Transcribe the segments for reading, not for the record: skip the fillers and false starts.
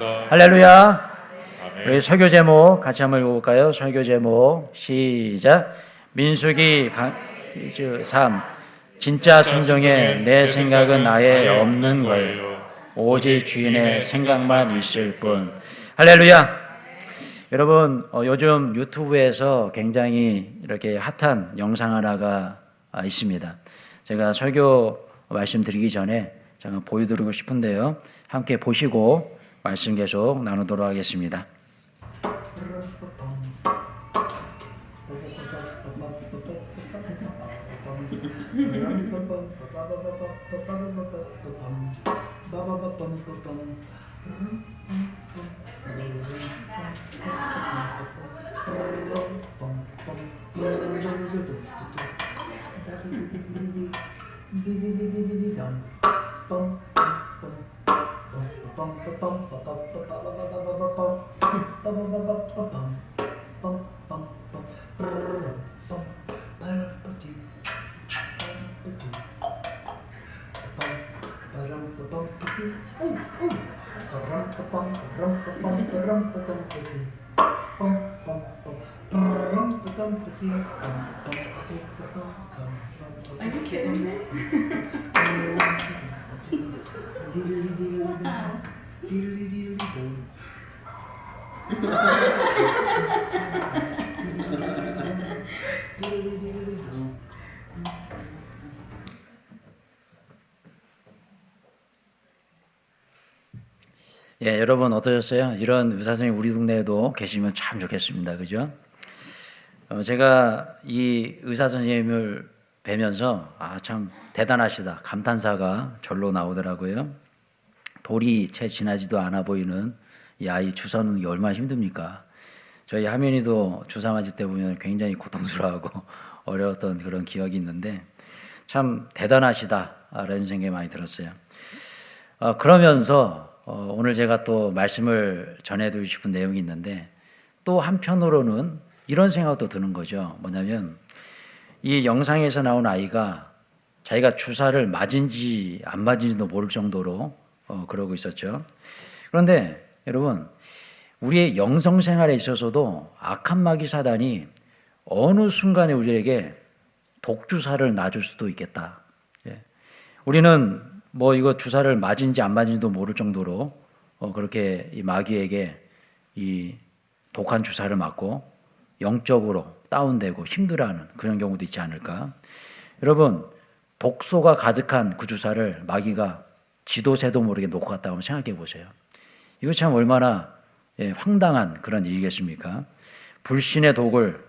할렐루야. 아멘. 우리 설교 제목 같이 한번 읽어볼까요? 설교 제목 시작. 민수기 3. 진짜 순종에 내 생각은 아예 없는 거예요. 오직 주인의 생각만 있을 뿐. 할렐루야. 여러분, 요즘 유튜브에서 굉장히 이렇게 핫한 영상 하나가 있습니다. 제가 설교 말씀드리기 전에 잠깐 보여드리고 싶은데요. 함께 보시고 말씀 계속 나누도록 하겠습니다. Are you kidding me? 예, 여러분 어떠셨어요? 이런 의사 선생님 우리 동네에도 계시면 참 좋겠습니다. 그죠? 제가 이 의사 선생님을 뵈면서 참 대단하시다 감탄사가 절로 나오더라고요. 돌이 채 지나지도 않아 보이는 이 아이 주사 놓는 게 얼마나 힘듭니까? 저희 하민이도 주사 맞을 때 보면 굉장히 고통스러워하고 어려웠던 그런 기억이 있는데 참 대단하시다라는 생각이 많이 들었어요. 그러면서 오늘 제가 또 말씀을 전해드리고 싶은 내용이 있는데 또 한편으로는 이런 생각도 드는 거죠. 뭐냐면 이 영상에서 나온 아이가 자기가 주사를 맞은지 안 맞은지도 모를 정도로 그러고 있었죠. 그런데 여러분 우리의 영성 생활에 있어서도 악한 마귀 사단이 어느 순간에 우리에게 독주사를 놔줄 수도 있겠다. 우리는 뭐 이거 주사를 맞은지 안 맞은지도 모를 정도로 그렇게 이 마귀에게 이 독한 주사를 맞고 영적으로 다운되고 힘들어하는 그런 경우도 있지 않을까? 여러분 독소가 가득한 그 주사를 마귀가 지도 새도 모르게 놓고 갔다 한번 생각해 보세요. 이거 참 얼마나 황당한 그런 일이겠습니까? 불신의 독을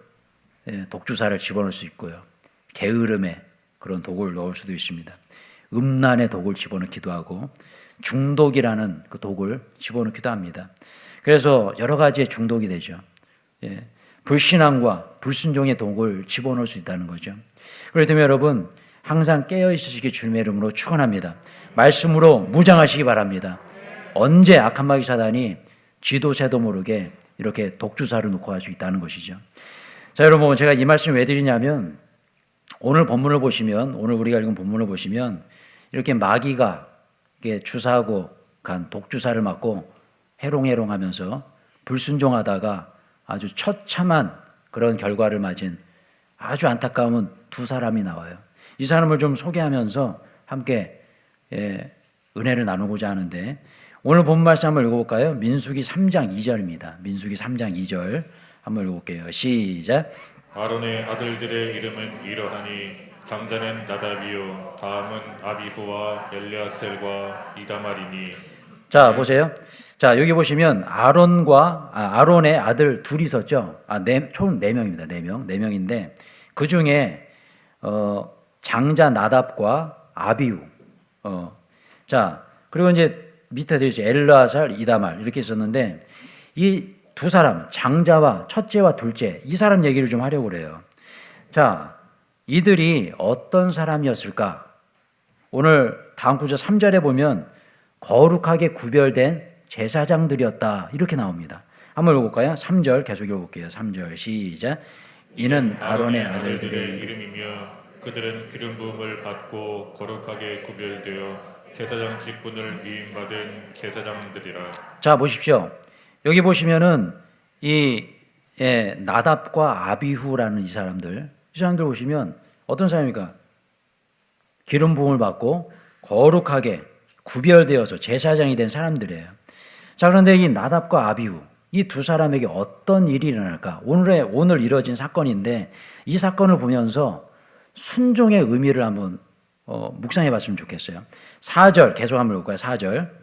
독주사를 집어넣을 수 있고요. 게으름에 그런 독을 넣을 수도 있습니다. 음란의 독을 집어넣기도 하고 중독이라는 그 독을 집어넣기도 합니다. 그래서 여러 가지의 중독이 되죠. 불신앙과 불순종의 독을 집어넣을 수 있다는 거죠. 그렇기 때문에 여러분 항상 깨어있으시기 주님의 이름으로 축원합니다. 말씀으로 무장하시기 바랍니다. 언제 악한 마귀 사단이 쥐도 새도 모르게 이렇게 독주사를 놓고 할 수 있다는 것이죠. 자, 여러분 제가 이 말씀 왜 드리냐면 오늘 본문을 보시면 오늘 우리가 읽은 본문을 보시면 이렇게 마귀가 이렇게 주사하고 간 독주사를 맞고 해롱해롱하면서 불순종하다가 아주 처참한 그런 결과를 맞은 아주 안타까운 두 사람이 나와요. 이 사람을 좀 소개하면서 함께 은혜를 나누고자 하는데 오늘 본 말씀 한번 읽어볼까요? 민수기 3장 2절입니다. 민수기 3장 2절 한번 읽어볼게요. 시작. 아론의 아들들의 이름은 이러하니 장자는 나답이요 다음은 아비후와 엘리아셀과 이다말이니. 자 보세요. 자 여기 보시면 아론의 아들 둘이 있었죠. 총 4명입니다. 4명인데 그 중에 장자 나답과 아비후. 자 그리고 이제 밑에 되어 있죠. 엘르아살, 이다말 이렇게 있었는데 이 두 사람 장자와 첫째와 둘째 이 사람 얘기를 좀 하려고 그래요. 자 이들이 어떤 사람이었을까? 오늘 다음 구절 3절에 보면 거룩하게 구별된 제사장들이었다 이렇게 나옵니다. 한번 읽어볼까요? 3절 계속 읽어볼게요. 3절 시작. 이는 아론의 아들들의 이름이며 그들은 기름 부음을 받고 거룩하게 구별되어 제사장 직분을 위임받은 제사장들이라. 자, 보십시오. 여기 보시면은 이 나답과 아비후라는 이 사람들 보시면 어떤 사람입니까? 기름 부음을 받고 거룩하게 구별되어서 제사장이 된 사람들이에요. 자, 그런데 이 나답과 아비후 이 두 사람에게 어떤 일이 일어날까? 오늘 이뤄진 사건인데 이 사건을 보면서 순종의 의미를 한번 묵상해 봤으면 좋겠어요. 4절 계속 한번 볼까요? 4절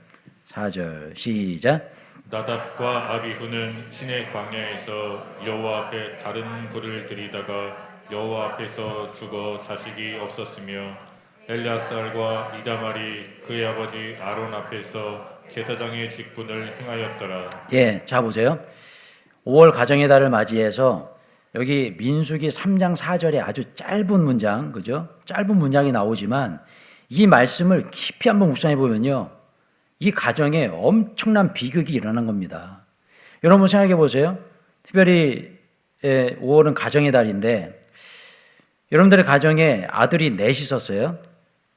시작. 나답과 아비후는 시내 광야에서 여호와 앞에 다른 불을 들이다가 여호와 앞에서 죽어 자식이 없었으며 엘리아살과 이다말이 그의 아버지 아론 앞에서 제사장의 직분을 행하였더라. 예, 자 보세요. 5월 가정의 달을 맞이해서 여기 민수기 3장 4절에 아주 짧은 문장, 그죠? 짧은 문장이 나오지만 이 말씀을 깊이 한번 묵상해 보면요. 이 가정에 엄청난 비극이 일어난 겁니다. 여러분 생각해 보세요. 특별히 5월은 가정의 달인데 여러분들의 가정에 아들이 넷이 있었어요.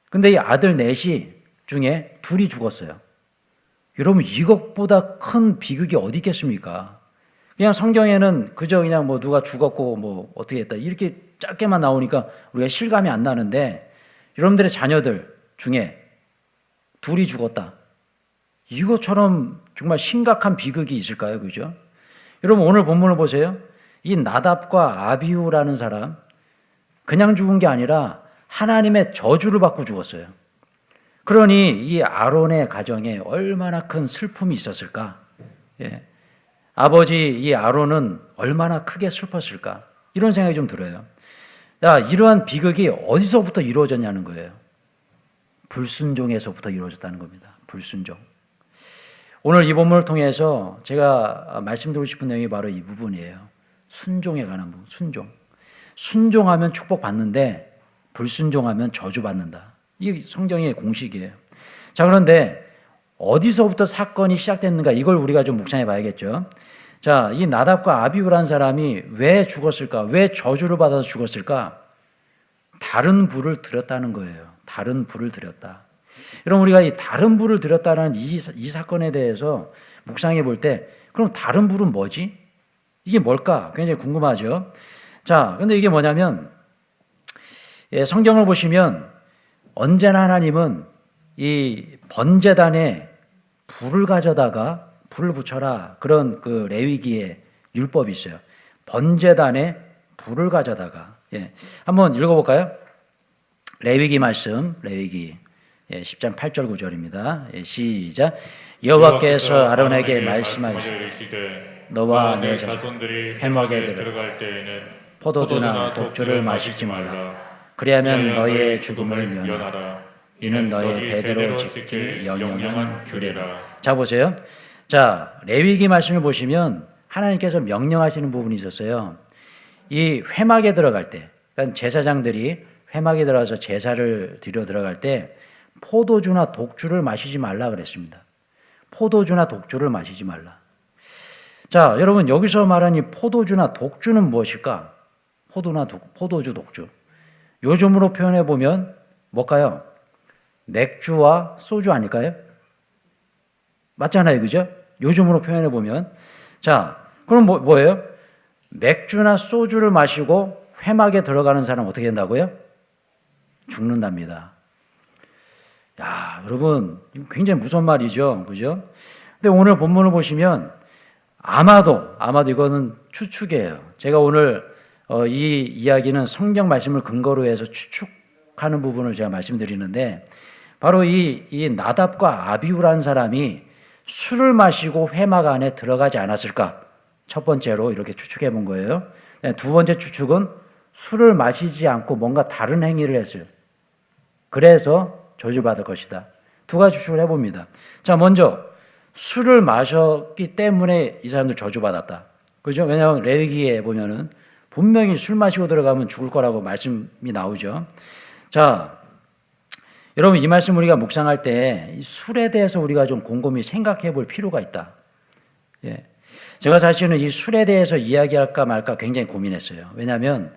근데 이 아들 넷이 중에 둘이 죽었어요. 여러분 이것보다 큰 비극이 어디 있겠습니까? 그냥 성경에는 그저 그냥 뭐 누가 죽었고 뭐 어떻게 했다 이렇게 짧게만 나오니까 우리가 실감이 안 나는데 여러분들의 자녀들 중에 둘이 죽었다. 이것처럼 정말 심각한 비극이 있을까요? 그죠? 여러분 오늘 본문을 보세요. 이 나답과 아비후라는 사람 그냥 죽은 게 아니라 하나님의 저주를 받고 죽었어요. 그러니 이 아론의 가정에 얼마나 큰 슬픔이 있었을까? 예. 아버지 이 아론은 얼마나 크게 슬펐을까? 이런 생각이 좀 들어요. 야, 이러한 비극이 어디서부터 이루어졌냐는 거예요. 불순종에서부터 이루어졌다는 겁니다. 불순종. 오늘 이 본문을 통해서 제가 말씀드리고 싶은 내용이 바로 이 부분이에요. 순종에 관한 부분, 순종. 순종하면 축복받는데 불순종하면 저주받는다. 이게 성경의 공식이에요. 자, 그런데 어디서부터 사건이 시작됐는가 이걸 우리가 좀 묵상해 봐야겠죠. 자, 이 나답과 아비후라는 사람이 왜 죽었을까? 왜 저주를 받아서 죽었을까? 다른 불을 들였다는 거예요. 다른 불을 들였다. 여러분 우리가 이 다른 불을 들였다는 이 사건에 대해서 묵상해 볼 때 그럼 다른 불은 뭐지? 이게 뭘까? 굉장히 궁금하죠. 자, 근데 이게 뭐냐면 성경을 보시면 언제나 하나님은 이 번제단에 불을 가져다가 불을 붙여라 그런 그 레위기의 율법이 있어요. 번제단에 불을 가져다가 한번 읽어볼까요? 레위기 말씀 레위기 10장 8절 9절입니다. 시작. 여호와께서 아론에게 말씀하시되 너와 내 자손들이 회막에 들어갈 때에는 포도주나 독주를 마시지 말라. 그리하면 너희의 죽음을 면하라. 이는 너희 대대로 지킬 영영한 규례라. 자 보세요. 자 레위기 말씀을 보시면 하나님께서 명령하시는 부분이 있었어요. 이 회막에 들어갈 때, 그러니까 제사장들이 회막에 들어가서 제사를 드려 들어갈 때 포도주나 독주를 마시지 말라 그랬습니다. 포도주나 독주를 마시지 말라. 자 여러분 여기서 말하는 이 포도주나 독주는 무엇일까? 포도주, 독주. 요즘으로 표현해 보면 뭘까요? 맥주와 소주 아닐까요? 맞잖아요, 그죠? 요즘으로 표현해 보면. 자, 그럼 뭐예요? 맥주나 소주를 마시고 회막에 들어가는 사람 어떻게 된다고요? 죽는답니다. 야, 여러분, 굉장히 무서운 말이죠, 그죠? 근데 오늘 본문을 보시면 아마도 이거는 추측이에요. 제가 오늘 이 이야기는 성경 말씀을 근거로 해서 추측하는 부분을 제가 말씀드리는데 바로 이 나답과 아비후라는 사람이 술을 마시고 회막 안에 들어가지 않았을까? 첫 번째로 이렇게 추측해 본 거예요. 두 번째 추측은 술을 마시지 않고 뭔가 다른 행위를 했어요. 그래서 저주받을 것이다. 두 가지 추측을 해봅니다. 자, 먼저 술을 마셨기 때문에 이 사람들 저주받았다. 그죠? 왜냐하면 레위기에 보면은 분명히 술 마시고 들어가면 죽을 거라고 말씀이 나오죠. 자, 여러분 이 말씀 우리가 묵상할 때 술에 대해서 우리가 좀 곰곰이 생각해 볼 필요가 있다. 예. 제가 사실은 이 술에 대해서 이야기할까 말까 굉장히 고민했어요. 왜냐하면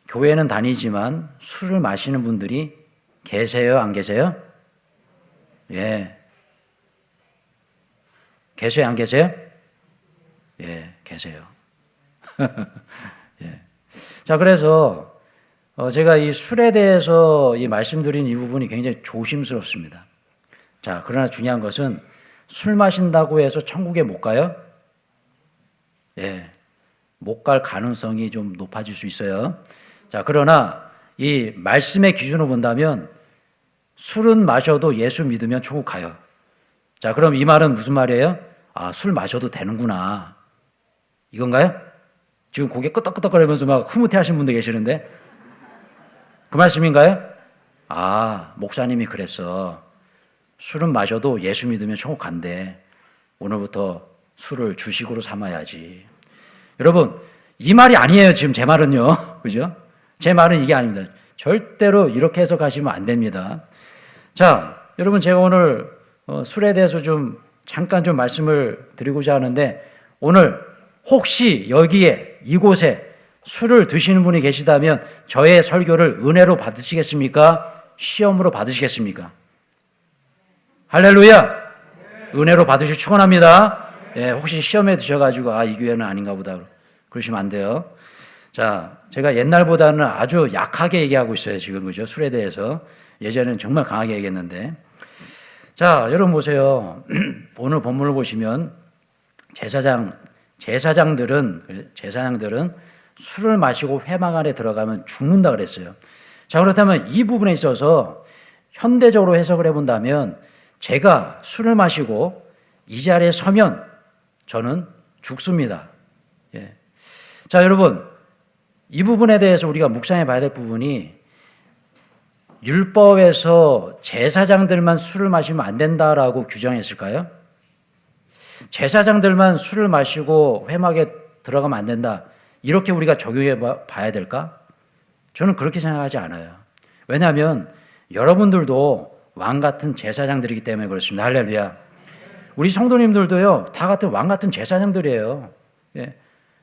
교회는 다니지만 술을 마시는 분들이 계세요, 안 계세요? 예. 계세요, 안 계세요? 예, 계세요. 예. 자, 그래서 제가 이 술에 대해서 이 말씀드린 이 부분이 굉장히 조심스럽습니다. 자, 그러나 중요한 것은 술 마신다고 해서 천국에 못 가요? 예, 못 갈 가능성이 좀 높아질 수 있어요. 자, 그러나 이 말씀의 기준으로 본다면 술은 마셔도 예수 믿으면 천국 가요. 자, 그럼 이 말은 무슨 말이에요? 아, 술 마셔도 되는구나. 이건가요? 지금 고개 끄덕끄덕거리면서 막 흐뭇해 하신 분들 계시는데 그 말씀인가요? 아, 목사님이 그랬어. 술은 마셔도 예수 믿으면 천국 간대. 오늘부터 술을 주식으로 삼아야지. 여러분, 이 말이 아니에요. 지금 제 말은요. 그죠? 제 말은 이게 아닙니다. 절대로 이렇게 해서 가시면 안 됩니다. 자, 여러분, 제가 오늘 술에 대해서 좀 잠깐 좀 말씀을 드리고자 하는데, 오늘 혹시 여기에 이곳에 술을 드시는 분이 계시다면 저의 설교를 은혜로 받으시겠습니까? 시험으로 받으시겠습니까? 할렐루야! 은혜로 받으실 축원합니다. 예, 혹시 시험에 드셔가지고 이 교회는 아닌가 보다 그러시면 안 돼요. 자, 제가 옛날보다는 아주 약하게 얘기하고 있어요, 지금. 그죠? 술에 대해서. 예전에는 정말 강하게 얘기했는데. 자, 여러분 보세요. 오늘 본문을 보시면 제사장들은 술을 마시고 회막 안에 들어가면 죽는다 그랬어요. 자, 그렇다면 이 부분에 있어서 현대적으로 해석을 해본다면 제가 술을 마시고 이 자리에 서면 저는 죽습니다. 예. 자, 여러분, 이 부분에 대해서 우리가 묵상해 봐야 될 부분이 율법에서 제사장들만 술을 마시면 안 된다라고 규정했을까요? 제사장들만 술을 마시고 회막에 들어가면 안 된다. 이렇게 우리가 적용해 봐야 될까? 저는 그렇게 생각하지 않아요. 왜냐하면 여러분들도 왕 같은 제사장들이기 때문에 그렇습니다. 할렐루야. 우리 성도님들도요, 다 같은 왕 같은 제사장들이에요. 예.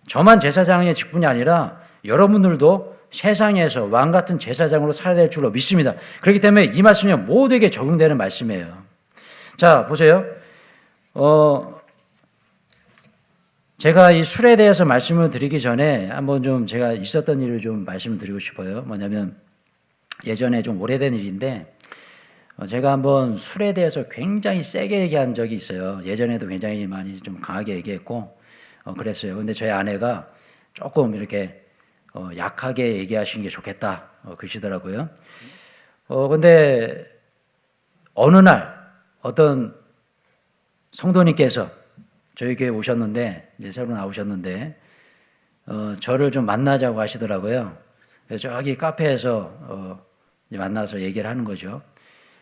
저만 제사장의 직분이 아니라 여러분들도 세상에서 왕 같은 제사장으로 살아야 될 줄로 믿습니다. 그렇기 때문에 이 말씀이 모두에게 적용되는 말씀이에요. 자, 보세요. 제가 이 술에 대해서 말씀을 드리기 전에 한번 좀 제가 있었던 일을 좀 말씀을 드리고 싶어요. 뭐냐면 예전에 좀 오래된 일인데 제가 한번 술에 대해서 굉장히 세게 얘기한 적이 있어요. 예전에도 굉장히 많이 좀 강하게 얘기했고 그랬어요. 근데 저희 아내가 조금 이렇게 약하게 얘기하시는 게 좋겠다 그러시더라고요. 근데 어느 날 어떤 성도님께서 저희 교회 오셨는데 이제 새로 나오셨는데 저를 좀 만나자고 하시더라고요. 그래서 저기 카페에서 만나서 얘기를 하는 거죠.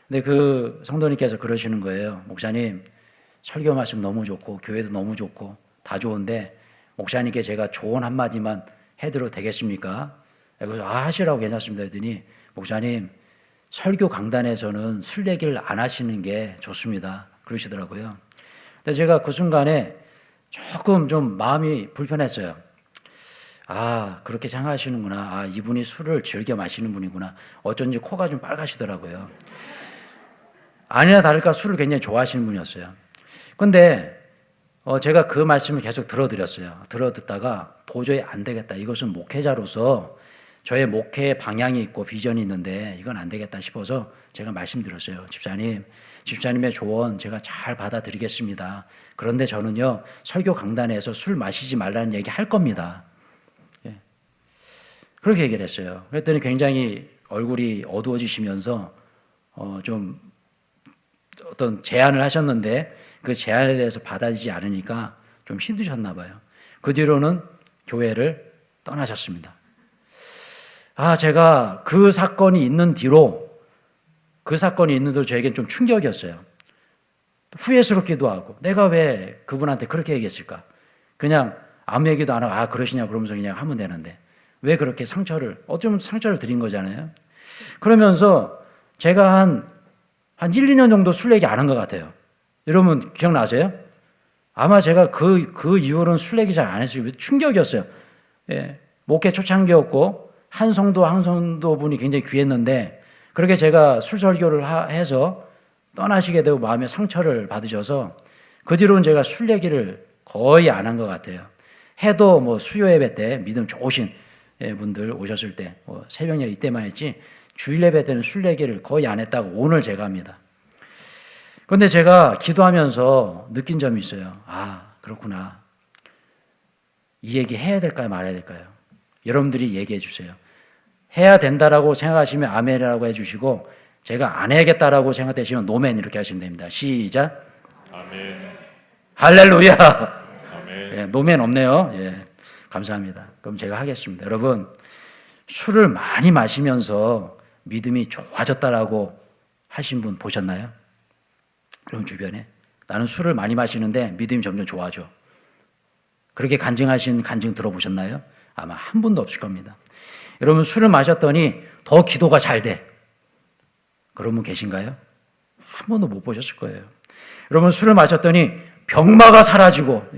근데 그 성도님께서 그러시는 거예요. 목사님, 설교 말씀 너무 좋고 교회도 너무 좋고 다 좋은데 목사님께 제가 조언 한마디만 해드려도 되겠습니까? 그래서 하시라고 괜찮습니다 했더니 목사님, 설교 강단에서는 술 얘기를 안 하시는 게 좋습니다 그러시더라고요. 근데 제가 그 순간에 조금 좀 마음이 불편했어요. 그렇게 생각하시는구나. 이분이 술을 즐겨 마시는 분이구나. 어쩐지 코가 좀 빨가시더라고요. 아니나 다를까 술을 굉장히 좋아하시는 분이었어요. 근데 제가 그 말씀을 계속 들어드렸어요. 들어듣다가 도저히 안 되겠다. 이것은 목회자로서 저의 목회의 방향이 있고 비전이 있는데 이건 안 되겠다 싶어서 제가 말씀드렸어요. 집사님의 조언 제가 잘 받아들이겠습니다. 그런데 저는요, 설교 강단에서 술 마시지 말라는 얘기 할 겁니다. 예. 그렇게 얘기를 했어요. 그랬더니 굉장히 얼굴이 어두워지시면서 좀 어떤 제안을 하셨는데 그 제안에 대해서 받아들이지 않으니까 좀 힘드셨나 봐요. 그 뒤로는 교회를 떠나셨습니다. 제가 그 사건이 있는 뒤로 저에겐 좀 충격이었어요. 후회스럽기도 하고 내가 왜 그분한테 그렇게 얘기했을까? 그냥 아무 얘기도 안 하고 그러시냐 그러면서 그냥 하면 되는데 왜 그렇게 어쩌면 상처를 드린 거잖아요. 그러면서 제가 한 1, 2년 정도 술 얘기 안 한 것 같아요. 여러분 기억나세요? 아마 제가 그 이후로는 술 얘기 잘 안 했어요. 충격이었어요. 예, 목회 초창기였고 한 성도 분이 굉장히 귀했는데 그렇게 제가 술 설교를 해서 떠나시게 되고 마음에 상처를 받으셔서 그 뒤로는 제가 술 얘기를 거의 안 한 것 같아요. 해도 뭐 수요 예배 때 믿음 좋으신 분들 오셨을 때 새벽 예배 이때만 했지 주일 예배 때는 술 얘기를 거의 안 했다고 오늘 제가 합니다. 그런데 제가 기도하면서 느낀 점이 있어요. 아, 그렇구나. 이 얘기 해야 될까요? 말아야 될까요? 여러분들이 얘기해 주세요. 해야 된다라고 생각하시면 아멘이라고 해주시고 제가 안 해야겠다라고 생각되시면 노멘 이렇게 하시면 됩니다. 시작. 아멘. 할렐루야. 아멘. 예, 노멘 없네요. 예, 감사합니다. 그럼 제가 하겠습니다. 여러분, 술을 많이 마시면서 믿음이 좋아졌다라고 하신 분 보셨나요? 그럼 주변에 나는 술을 많이 마시는데 믿음이 점점 좋아져. 그렇게 간증하신 간증 들어보셨나요? 아마 한 분도 없을 겁니다. 여러분, 술을 마셨더니 더 기도가 잘 돼. 그런 분 계신가요? 한 번도 못 보셨을 거예요. 여러분, 술을 마셨더니 병마가 사라지고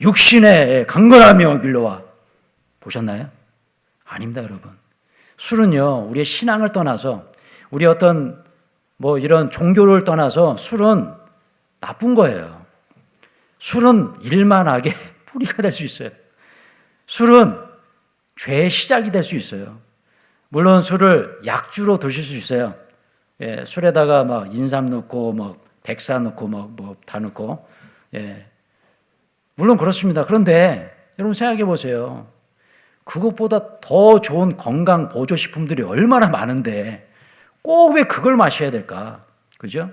육신의 강건함이 밀려와. 보셨나요? 아닙니다, 여러분. 술은요, 우리의 신앙을 떠나서 우리 어떤 뭐 이런 종교를 떠나서 술은 나쁜 거예요. 술은 일만하게 뿌리가 될 수 있어요. 술은 죄의 시작이 될 수 있어요. 물론 술을 약주로 드실 수 있어요. 예, 술에다가 막 인삼 넣고 막 백사 넣고 막 뭐 다 넣고 물론 그렇습니다. 그런데 여러분 생각해 보세요. 그것보다 더 좋은 건강 보조 식품들이 얼마나 많은데 꼭 왜 그걸 마셔야 될까? 그죠?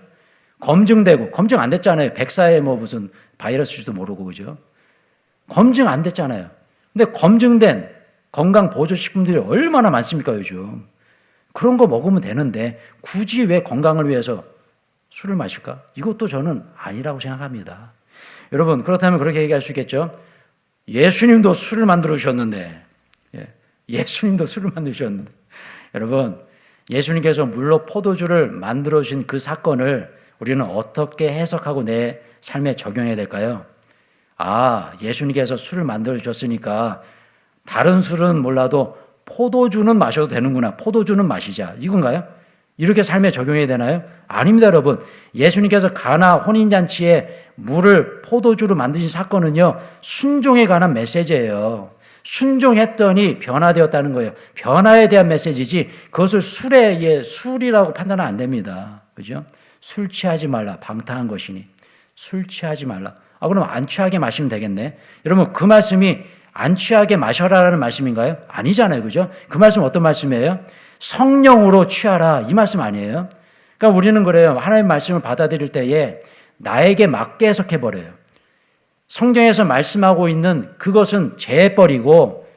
검증되고 검증 안 됐잖아요. 백사에 뭐 무슨 바이러스지도 모르고 그죠? 검증 안 됐잖아요. 근데 검증된 건강 보조 식품들이 얼마나 많습니까, 요즘? 그런 거 먹으면 되는데 굳이 왜 건강을 위해서 술을 마실까? 이것도 저는 아니라고 생각합니다. 여러분, 그렇다면 그렇게 얘기할 수 있겠죠? 예수님도 술을 만들어 주셨는데, 예수님도 술을 만들어 주셨는데, 여러분, 예수님께서 물로 포도주를 만들어 주신 그 사건을 우리는 어떻게 해석하고 내 삶에 적용해야 될까요? 아, 예수님께서 술을 만들어 주셨으니까 다른 술은 몰라도 포도주는 마셔도 되는구나. 포도주는 마시자. 이건가요? 이렇게 삶에 적용해야 되나요? 아닙니다, 여러분. 예수님께서 가나 혼인잔치에 물을 포도주로 만드신 사건은요, 순종에 관한 메시지예요. 순종했더니 변화되었다는 거예요. 변화에 대한 메시지지 그것을 술이라고 판단은 안 됩니다. 그죠? 술 취하지 말라. 방탕한 것이니. 술 취하지 말라. 아, 그럼 안 취하게 마시면 되겠네. 여러분, 그 말씀이 안 취하게 마셔라라는 말씀인가요? 아니잖아요. 그죠? 그 말씀 어떤 말씀이에요? 성령으로 취하라. 이 말씀 아니에요? 그러니까 우리는 그래요. 하나님의 말씀을 받아들일 때에 나에게 맞게 해석해버려요. 성경에서 말씀하고 있는 그것은 재버리고,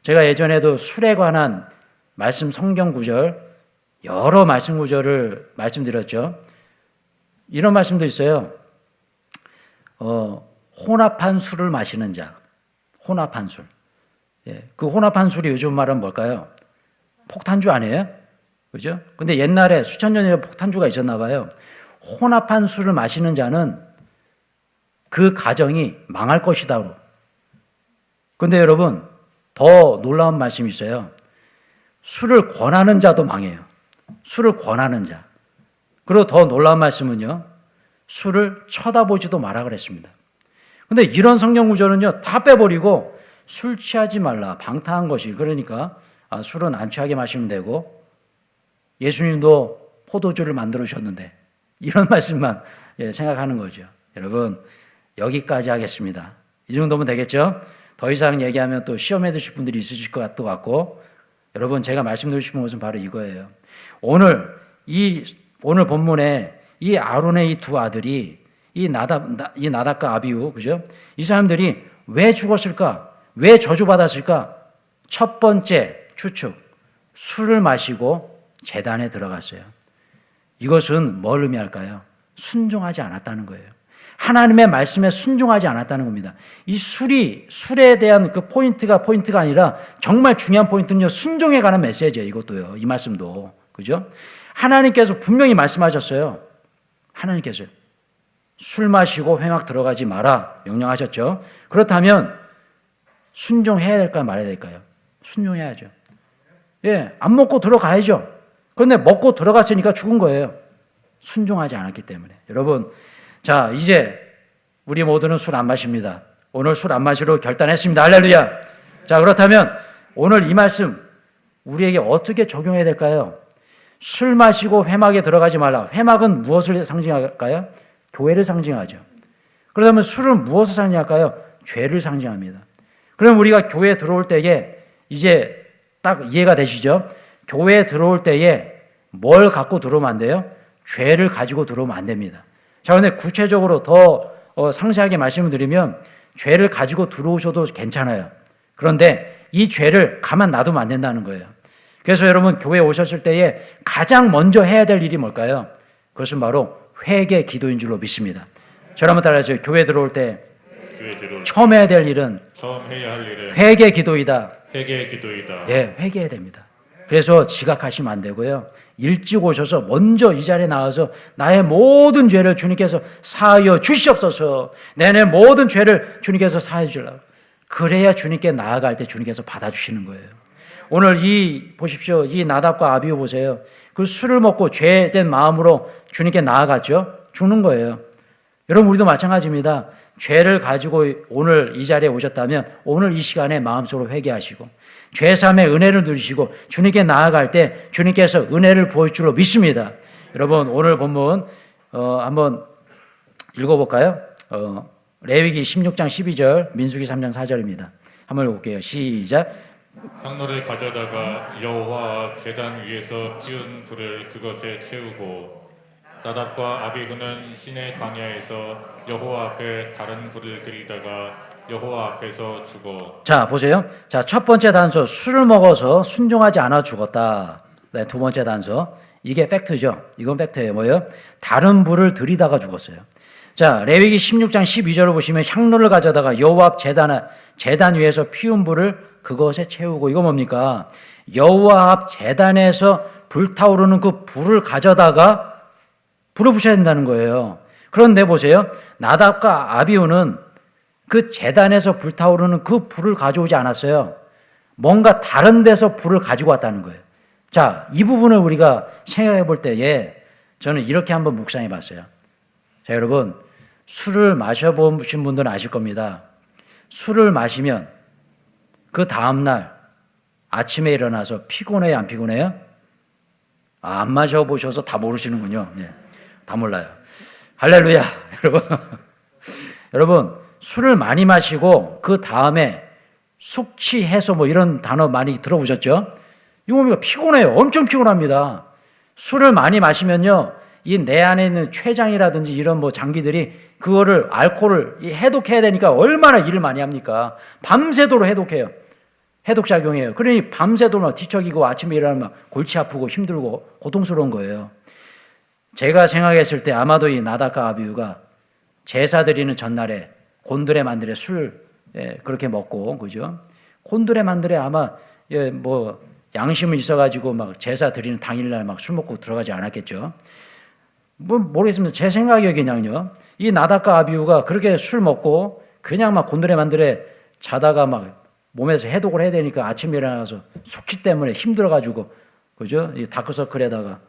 제가 예전에도 술에 관한 말씀 성경 구절, 여러 말씀 구절을 말씀드렸죠. 이런 말씀도 있어요. 혼합한 술을 마시는 자. 혼합한 술. 그 혼합한 술이 요즘 말은 뭘까요? 폭탄주 아니에요? 그죠? 근데 옛날에 수천 년 전에 폭탄주가 있었나 봐요. 혼합한 술을 마시는 자는 그 가정이 망할 것이다. 근데 여러분, 더 놀라운 말씀이 있어요. 술을 권하는 자도 망해요. 술을 권하는 자. 그리고 더 놀라운 말씀은요, 술을 쳐다보지도 마라 그랬습니다. 근데 이런 성경 구절은요, 다 빼버리고 술 취하지 말라, 방탕한 것이. 그러니까 술은 안 취하게 마시면 되고 예수님도 포도주를 만들어 주셨는데 이런 말씀만 생각하는 거죠. 여러분, 여기까지 하겠습니다. 이 정도면 되겠죠? 더 이상 얘기하면 또 시험에 드실 분들이 있으실 것 같고, 여러분, 제가 말씀드리고 싶은 것은 바로 이거예요. 오늘 본문에 이 아론의 이 두 아들이 이 나답과 아비후, 그죠? 이 사람들이 왜 죽었을까? 왜 저주받았을까? 첫 번째 추측, 술을 마시고 제단에 들어갔어요. 이것은 뭘 의미할까요? 순종하지 않았다는 거예요. 하나님의 말씀에 순종하지 않았다는 겁니다. 이 술에 대한 그 포인트가 아니라 정말 중요한 포인트는요, 순종에 관한 메시지예요. 이것도요, 이 말씀도. 그죠? 하나님께서 분명히 말씀하셨어요. 하나님께서요. 술 마시고 회막 들어가지 마라 명령하셨죠. 그렇다면 순종해야 될까요? 말아야 될까요? 순종해야죠. 안 먹고 들어가야죠. 그런데 먹고 들어갔으니까 죽은 거예요. 순종하지 않았기 때문에. 여러분, 자, 이제 우리 모두는 술 안 마십니다. 오늘 술 안 마시로 결단했습니다. 할렐루야. 자, 그렇다면 오늘 이 말씀 우리에게 어떻게 적용해야 될까요? 술 마시고 회막에 들어가지 말라. 회막은 무엇을 상징할까요? 교회를 상징하죠. 그렇다면 술은 무엇을 상징할까요? 죄를 상징합니다. 그럼 우리가 교회에 들어올 때에 이제 딱 이해가 되시죠? 교회에 들어올 때에 뭘 갖고 들어오면 안 돼요? 죄를 가지고 들어오면 안 됩니다. 자, 그런데 구체적으로 더 상세하게 말씀을 드리면 죄를 가지고 들어오셔도 괜찮아요. 그런데 이 죄를 가만 놔두면 안 된다는 거예요. 그래서 여러분 교회에 오셨을 때에 가장 먼저 해야 될 일이 뭘까요? 그것은 바로 회개 기도인 줄로 믿습니다. 저를 한번 따라하세요. 교회 들어올 때 처음 해야 될 일은 처음 해야 할 일은 회개 기도이다. 회개 기도이다. 예, 회개해야 됩니다. 그래서 지각하시면 안 되고요. 일찍 오셔서 먼저 이 자리에 나와서 나의 모든 죄를 주님께서 사하여 주시옵소서. 내 모든 죄를 주님께서 사하여 주려고. 그래야 주님께 나아갈 때 주님께서 받아주시는 거예요. 오늘 보십시오. 이 나답과 아비후 보세요. 그 술을 먹고 죄된 마음으로 주님께 나아갔죠. 죽는 거예요. 여러분 우리도 마찬가지입니다. 죄를 가지고 오늘 이 자리에 오셨다면 오늘 이 시간에 마음속으로 회개하시고 죄사함의 은혜를 누리시고 주님께 나아갈 때 주님께서 은혜를 부어줄 줄로 믿습니다. 여러분 오늘 본문 한번 읽어볼까요? 레위기 16장 12절, 민수기 3장 4절입니다. 한번 읽어볼게요. 시작. 향로를 가져다가 여호와 제단 위에서 피운 불을 그것에 채우고 나답과 아비후는 시내 광야에서 여호와 앞에 다른 불을 들이다가 여호와 앞에서 죽어. 자, 보세요. 자, 첫 번째 단서 술을 먹어서 순종하지 않아 죽었다. 네, 두 번째 단서 이게 팩트죠. 이건 팩트예요. 뭐예요? 다른 불을 들이다가 죽었어요. 자, 레위기 16장 12절을 보시면 향로를 가져다가 여호와 앞 제단 위에서 피운 불을 그것에 채우고, 이거 뭡니까? 여호와 앞 제단에서 불타오르는 그 불을 가져다가 불을 붙여야 된다는 거예요. 그런데 보세요. 나답과 아비후는 그 제단에서 불타오르는 그 불을 가져오지 않았어요. 뭔가 다른 데서 불을 가지고 왔다는 거예요. 자, 이 부분을 우리가 생각해 볼 때에 저는 이렇게 한번 묵상해 봤어요. 자, 여러분, 술을 마셔보신 분들은 아실 겁니다. 술을 마시면 그 다음날 아침에 일어나서 피곤해요, 안 피곤해요? 안 마셔보셔서 다 모르시는군요. 네, 다 몰라요. 할렐루야, 여러분. 여러분, 술을 많이 마시고 그 다음에 숙취해소 뭐 이런 단어 많이 들어보셨죠? 이거 뭡니까? 피곤해요. 엄청 피곤합니다. 술을 많이 마시면요, 이 내 안에 있는 췌장이라든지 이런 뭐 장기들이 그거를 알코올을 해독해야 되니까 얼마나 일을 많이 합니까? 밤새도록 해독해요. 해독작용이에요. 그러니 밤새도록 막 뒤척이고 아침에 일어나면 막 골치 아프고 힘들고 고통스러운 거예요. 제가 생각했을 때 아마도 이 나답과 아비후가 제사 드리는 전날에 곤드레 만드레 술 그렇게 먹고, 그죠? 곤드레 만드레 아마 뭐 양심은 있어가지고 막 제사 드리는 당일날 막 술 먹고 들어가지 않았겠죠. 뭐 모르겠습니다. 제 생각이 그냥요. 이 나답과 아비후가 그렇게 술 먹고 그냥 막 곤드레 만드레 자다가 막 몸에서 해독을 해야 되니까 아침에 일어나서 숙취 때문에 힘들어가지고, 그죠? 이 다크서클에다가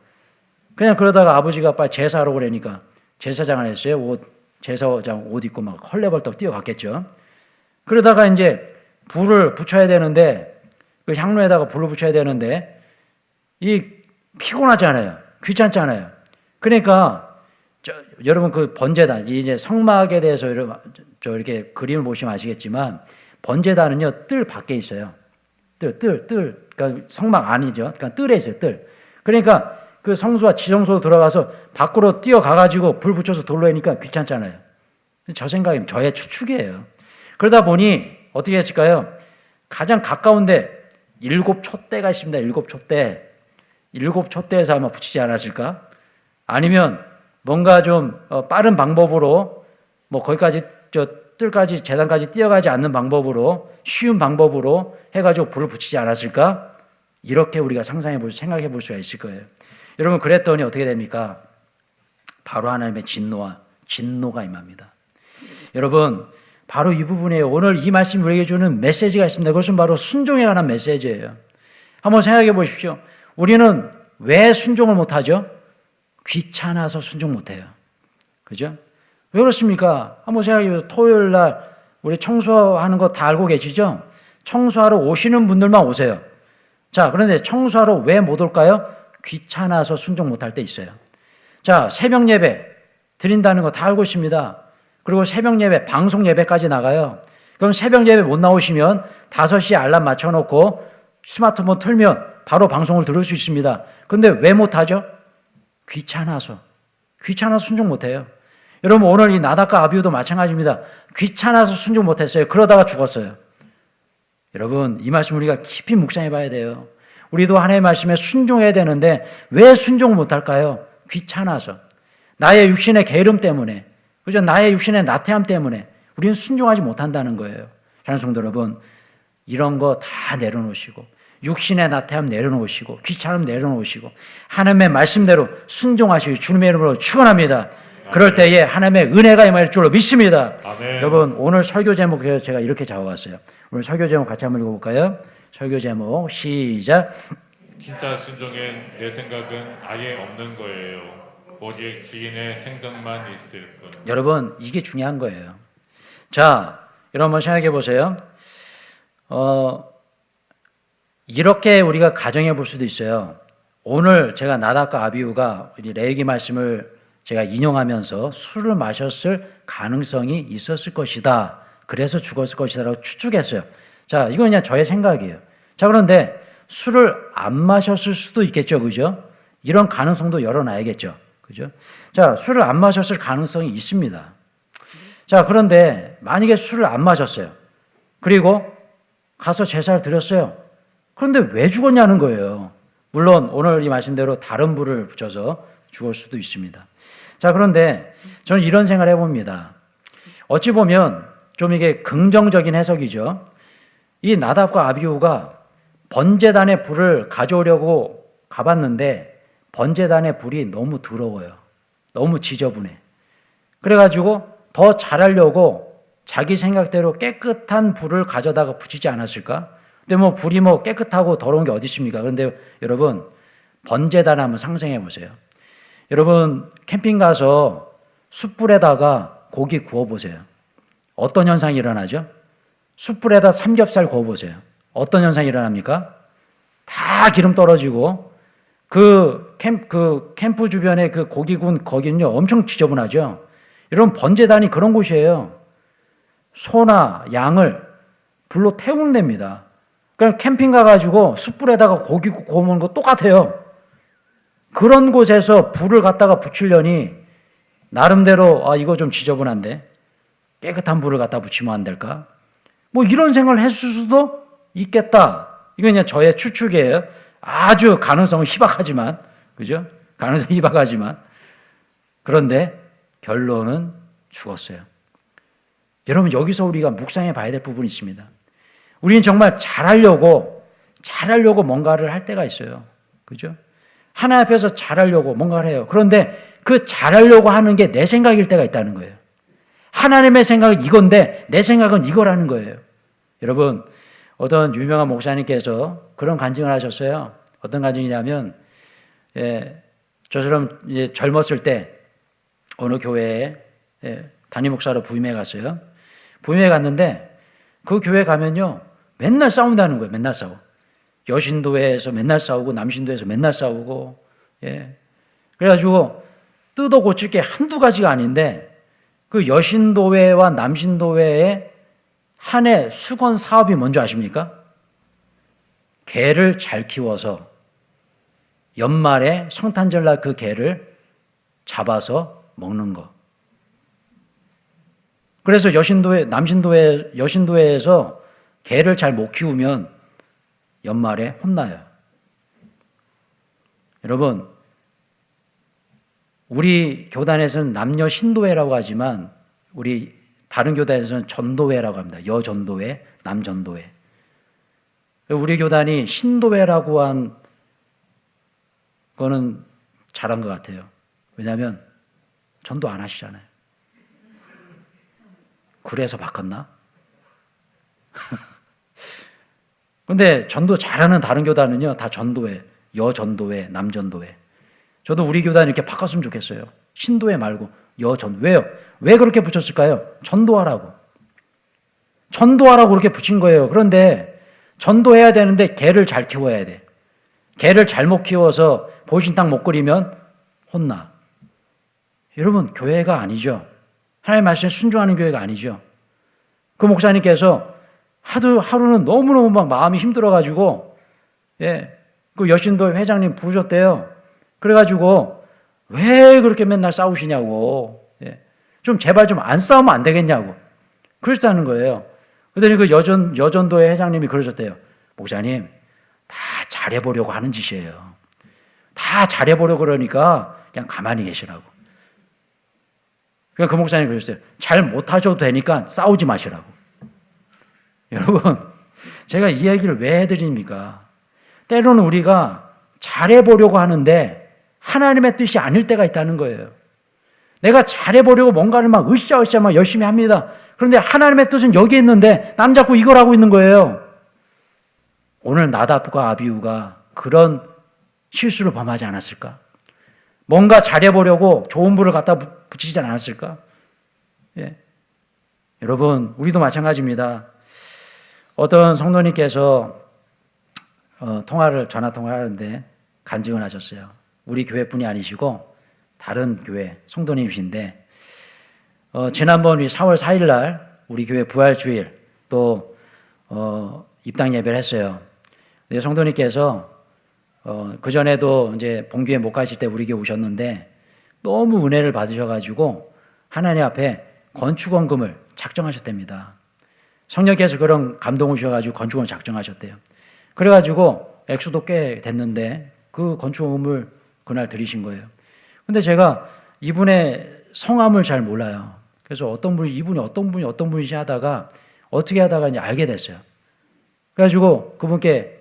그냥 그러다가 아버지가 빨리 제사하러 그러니까 제사장을 했어요. 제사장 옷 입고 막 헐레벌떡 뛰어갔겠죠. 그러다가 이제 불을 붙여야 되는데, 그 향로에다가 불을 붙여야 되는데, 이 피곤하잖아요. 귀찮잖아요. 그러니까 여러분 그 번제단, 이제 성막에 대해서 이렇게 그림을 보시면 아시겠지만 번제단은요 뜰 밖에 있어요. 뜰, 그러니까 성막 아니죠. 그러니까 뜰에 있어요. 뜰. 그러니까 그 성소와 지성소로 들어가서 밖으로 뛰어가가지고 불 붙여서 돌려니까 귀찮잖아요. 저 생각이면 저의 추측이에요. 그러다 보니 어떻게 했을까요? 가장 가까운데 7촛대가 있습니다. 7촛대. 7촛대에서 아마 붙이지 않았을까? 아니면 뭔가 좀 빠른 방법으로 뭐 거기까지 뜰까지 제단까지 뛰어가지 않는 방법으로 쉬운 방법으로 해가지고 불을 붙이지 않았을까? 이렇게 우리가 생각해 볼 수가 있을 거예요. 여러분 그랬더니 어떻게 됩니까? 바로 하나님의 진노가 임합니다. 여러분 바로 이 부분에 오늘 이 말씀이 우리에게 주는 메시지가 있습니다. 그것은 바로 순종에 관한 메시지예요. 한번 생각해 보십시오. 우리는 왜 순종을 못하죠? 귀찮아서 순종 못해요. 그죠? 왜 그렇습니까? 한번 생각해보세요. 토요일 날 우리 청소하는 거 다 알고 계시죠? 청소하러 오시는 분들만 오세요. 자, 그런데 청소하러 왜 못 올까요? 귀찮아서 순종 못할 때 있어요. 자, 새벽 예배 드린다는 거 다 알고 있습니다. 그리고 새벽 예배, 방송 예배까지 나가요. 그럼 새벽 예배 못 나오시면 5시에 알람 맞춰놓고 스마트폰 틀면 바로 방송을 들을 수 있습니다. 근데 왜 못하죠? 귀찮아서 순종 못해요. 여러분, 오늘 이 나답과 아비후도 마찬가지입니다. 귀찮아서 순종 못했어요. 그러다가 죽었어요. 여러분, 이 말씀 우리가 깊이 묵상해 봐야 돼요. 우리도 하나님의 말씀에 순종해야 되는데 왜 순종을 못할까요? 귀찮아서. 나의 육신의 게으름 때문에, 그죠? 나의 육신의 나태함 때문에 우리는 순종하지 못한다는 거예요. 사랑하는 성도 여러분, 이런 거 다 내려놓으시고, 육신의 나태함 내려놓으시고, 귀찮음 내려놓으시고, 하나님의 말씀대로 순종하시기 주님의 이름으로 축원합니다. 그럴 때에 하나님의 은혜가 임할 줄로 믿습니다. 아멘. 여러분, 오늘 설교 제목에서 제가 이렇게 잡아왔어요. 오늘 설교 제목 같이 한번 읽어볼까요? 설교 제목 시작. 진짜 순종엔 내 생각은 아예 없는 거예요. 오직 주인의 생각만 있을 뿐. 여러분, 이게 중요한 거예요. 자, 여러분 한번 생각해 보세요. 이렇게 우리가 가정해 볼 수도 있어요. 오늘 제가 나답과 아비후가 레위기 말씀을 제가 인용하면서 술을 마셨을 가능성이 있었을 것이다. 그래서 죽었을 것이다라고 추측했어요. 자, 이건 그냥 저의 생각이에요. 자, 그런데 술을 안 마셨을 수도 있겠죠. 그죠? 이런 가능성도 열어놔야겠죠. 그죠? 자, 술을 안 마셨을 가능성이 있습니다. 자, 그런데 만약에 술을 안 마셨어요. 그리고 가서 제사를 드렸어요. 그런데 왜 죽었냐는 거예요. 물론 오늘 이 말씀대로 다른 불을 붙여서 죽을 수도 있습니다. 자, 그런데 저는 이런 생각을 해봅니다. 어찌 보면 좀 이게 긍정적인 해석이죠. 이 나답과 아비후가 번제단의 불을 가져오려고 가봤는데 번제단의 불이 너무 더러워요. 너무 지저분해. 그래가지고 더 잘하려고 자기 생각대로 깨끗한 불을 가져다가 붙이지 않았을까? 근데 뭐 불이 뭐 깨끗하고 더러운 게 어디 있습니까? 그런데 여러분, 번제단 한번 상상해 보세요. 여러분, 캠핑 가서 숯불에다가 고기 구워 보세요. 어떤 현상이 일어나죠? 숯불에다 삼겹살 구워 보세요. 어떤 현상이 일어납니까? 다 기름 떨어지고 그 캠프 주변에 그 고기 구운 거기는요 엄청 지저분하죠. 여러분, 번제단이 그런 곳이에요. 소나 양을 불로 태우는 데입니다. 그럼 캠핑 가가지고 숯불에다가 고기 구워 먹는 거 똑같아요. 그런 곳에서 불을 갖다가 붙이려니 나름대로 이거 좀 지저분한데 깨끗한 불을 갖다 붙이면 안 될까? 뭐 이런 생각을 했을 수도 있겠다. 이건 그냥 저의 추측이에요. 아주 가능성은 희박하지만, 그죠? 가능성이 희박하지만. 그런데 결론은 죽었어요. 여러분, 여기서 우리가 묵상해 봐야 될 부분이 있습니다. 우리는 정말 잘하려고 뭔가를 할 때가 있어요. 그죠? 하나님 앞에서 잘하려고 뭔가를 해요. 그런데 그 잘하려고 하는 게 내 생각일 때가 있다는 거예요. 하나님의 생각은 이건데 내 생각은 이거라는 거예요. 여러분, 어떤 유명한 목사님께서 그런 간증을 하셨어요. 어떤 간증이냐면, 저처럼 젊었을 때 어느 교회에 담임 목사로 부임해 갔어요. 부임해 갔는데 그 교회 가면요 맨날 싸운다는 거예요. 맨날 싸워. 여신도회에서 맨날 싸우고 남신도에서 맨날 싸우고. 그래가지고 뜯어 고칠 게 한두 가지가 아닌데 그 여신도회와 남신도회의 한 해 수건 사업이 뭔지 아십니까? 개를 잘 키워서 연말에 성탄절날 그 개를 잡아서 먹는 거. 그래서 여신도회에서 개를 잘 못 키우면 연말에 혼나요. 여러분, 우리 교단에서는 남녀 신도회라고 하지만 우리 다른 교단에서는 전도회라고 합니다. 여전도회, 남전도회. 우리 교단이 신도회라고 한 거는 잘한 것 같아요. 왜냐하면 전도 안 하시잖아요. 그래서 바꿨나? 그런데 전도 잘하는 다른 교단은요 다 전도회, 여전도회, 남전도회. 저도 우리 교단 이렇게 바꿨으면 좋겠어요. 신도회 말고 여전. 왜요? 왜 그렇게 붙였을까요? 전도하라고. 전도하라고 그렇게 붙인 거예요. 그런데 전도해야 되는데 개를 잘 키워야 돼. 개를 잘못 키워서 보신탕 못 끓이면 혼나. 여러분, 교회가 아니죠. 하나님 말씀에 순종하는 교회가 아니죠. 그 목사님께서 하루는 너무너무 막 마음이 힘들어가지고, 그 여신도 회장님 부르셨대요. 그래가지고, 왜 그렇게 맨날 싸우시냐고. 좀 제발 좀 안 싸우면 안 되겠냐고. 그러셨다는 거예요. 그랬더니 그 여전도의 회장님이 그러셨대요. 목사님, 다 잘해보려고 하는 짓이에요. 다 잘해보려고 그러니까 그냥 가만히 계시라고. 그 목사님이 그러셨어요. 잘 못하셔도 되니까 싸우지 마시라고. 여러분, 제가 이 얘기를 왜 해드립니까? 때로는 우리가 잘해보려고 하는데 하나님의 뜻이 아닐 때가 있다는 거예요. 내가 잘해보려고 뭔가를 막 으쌰으쌰 막 열심히 합니다. 그런데 하나님의 뜻은 여기 있는데 나는 자꾸 이걸 하고 있는 거예요. 오늘 나답과 아비후가 그런 실수를 범하지 않았을까? 뭔가 잘해보려고 좋은 불을 갖다 붙이지 않았을까? 여러분, 우리도 마찬가지입니다. 어떤 성도님께서 전화 통화를 하는데 간증을 하셨어요. 우리 교회뿐이 아니시고 다른 교회 성도님이신데 지난번 4월 4일 날 우리 교회 부활주일 또 입당 예배를 했어요. 성도님께서 그 전에도 이제 본교회 못 가실 때 우리 교회 오셨는데 너무 은혜를 받으셔가지고 하나님 앞에 건축원금을 작정하셨답니다. 성령께서 그런 감동을 주셔가지고 건축원을 작정하셨대요. 그래가지고 액수도 꽤 됐는데 그 건축원금을 그날 드리신 거예요. 근데 제가 이분의 성함을 잘 몰라요. 그래서 이분이 어떤 분이시 하다가 어떻게 하다가 이제 알게 됐어요. 그래가지고 그분께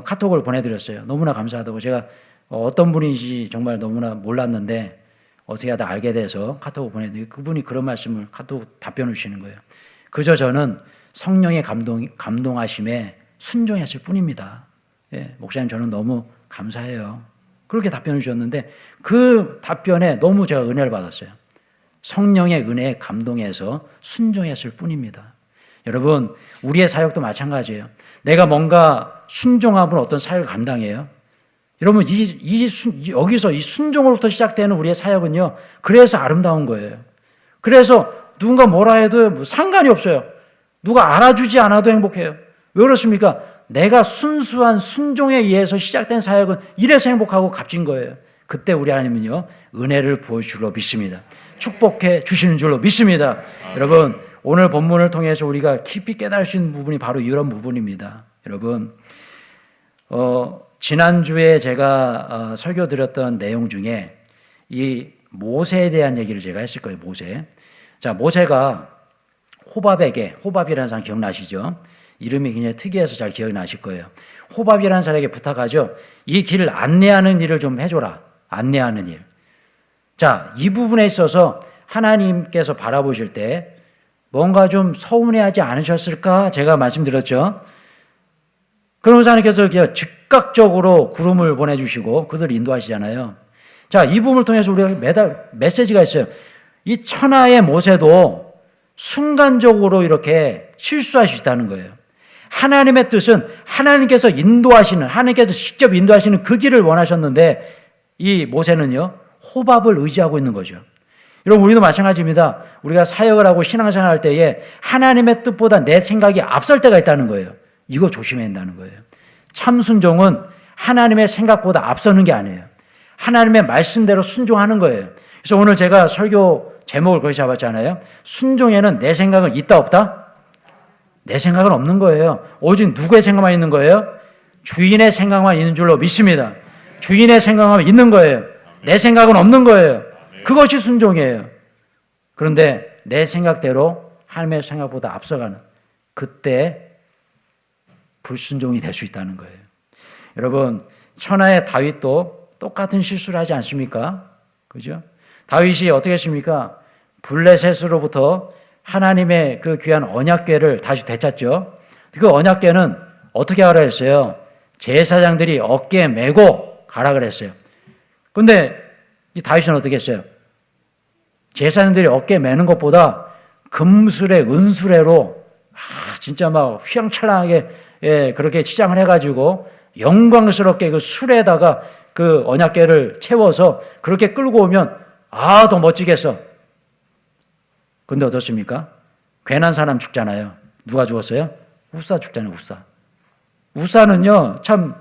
카톡을 보내드렸어요. 너무나 감사하다고. 제가 어떤 분인지 정말 너무나 몰랐는데 어떻게 하다 알게 돼서 카톡을 보내드리고 그분이 그런 말씀을 카톡 답변을 주시는 거예요. 그저 저는 성령의 감동하심에 순종했을 뿐입니다. 목사님 저는 너무 감사해요. 그렇게 답변을 주셨는데 그 답변에 너무 제가 은혜를 받았어요. 성령의 은혜에 감동해서 순종했을 뿐입니다. 여러분, 우리의 사역도 마찬가지예요. 내가 뭔가 순종하면 어떤 사역을 감당해요. 여러분, 여기서 이 순종으로부터 시작되는 우리의 사역은요, 그래서 아름다운 거예요. 그래서 누군가 뭐라 해도 뭐 상관이 없어요. 누가 알아주지 않아도 행복해요. 왜 그렇습니까? 내가 순수한 순종에 의해서 시작된 사역은 이래서 행복하고 값진 거예요. 그때 우리 하나님은요, 은혜를 부어줄 줄로 믿습니다. 축복해 주시는 줄로 믿습니다. 여러분, 오늘 본문을 통해서 우리가 깊이 깨달을 수 있는 부분이 바로 이런 부분입니다. 여러분, 지난주에 제가 설교 드렸던 내용 중에 이 모세에 대한 얘기를 제가 했을 거예요. 모세. 자, 모세가 호밥이라는 사람 기억나시죠? 이름이 굉장히 특이해서 잘 기억이 나실 거예요. 호밥이라는 사람에게 부탁하죠. 이 길을 안내하는 일을 좀 해줘라. 안내하는 일. 자, 이 부분에 있어서 하나님께서 바라보실 때 뭔가 좀 서운해하지 않으셨을까? 제가 말씀드렸죠. 그러면서 하나님께서 즉각적으로 구름을 보내주시고 그들을 인도하시잖아요. 자, 이 부분을 통해서 우리가 매달 메시지가 있어요. 이 천하의 모세도 순간적으로 이렇게 실수할 수 있다는 거예요. 하나님의 뜻은 하나님께서 직접 인도하시는 그 길을 원하셨는데 이 모세는요, 호밥을 의지하고 있는 거죠. 여러분, 우리도 마찬가지입니다. 우리가 사역을 하고 신앙생활 할 때에 하나님의 뜻보다 내 생각이 앞설 때가 있다는 거예요. 이거 조심해야 한다는 거예요. 참 순종은 하나님의 생각보다 앞서는 게 아니에요. 하나님의 말씀대로 순종하는 거예요. 그래서 오늘 제가 설교 제목을 거기 잡았잖아요. 순종에는 내 생각은 있다 없다? 내 생각은 없는 거예요. 오직 누구의 생각만 있는 거예요? 주인의 생각만 있는 줄로 믿습니다. 주인의 생각만 있는 거예요. 내 생각은 없는 거예요. 그것이 순종이에요. 그런데 내 생각대로 하나님의 생각보다 앞서가는 그때 불순종이 될 수 있다는 거예요. 여러분, 천하의 다윗도 똑같은 실수를 하지 않습니까? 그죠? 다윗이 어떻게 했습니까? 블레셋으로부터 하나님의 그 귀한 언약궤를 다시 되찾죠. 그 언약궤는 어떻게 하라 했어요? 제사장들이 어깨에 메고 가라 그랬어요. 그런데 이 다윗은 어떻게 했어요? 제사장들이 어깨에 매는 것보다 금수레, 은수레로 진짜 막 휘황찬란하게 그렇게 치장을 해가지고 영광스럽게 그 수레에다가 그 언약궤를 채워서 그렇게 끌고 오면 더 멋지겠어. 근데 어떻습니까? 괜한 사람 죽잖아요. 누가 죽었어요? 우사 죽잖아요. 우사는요 참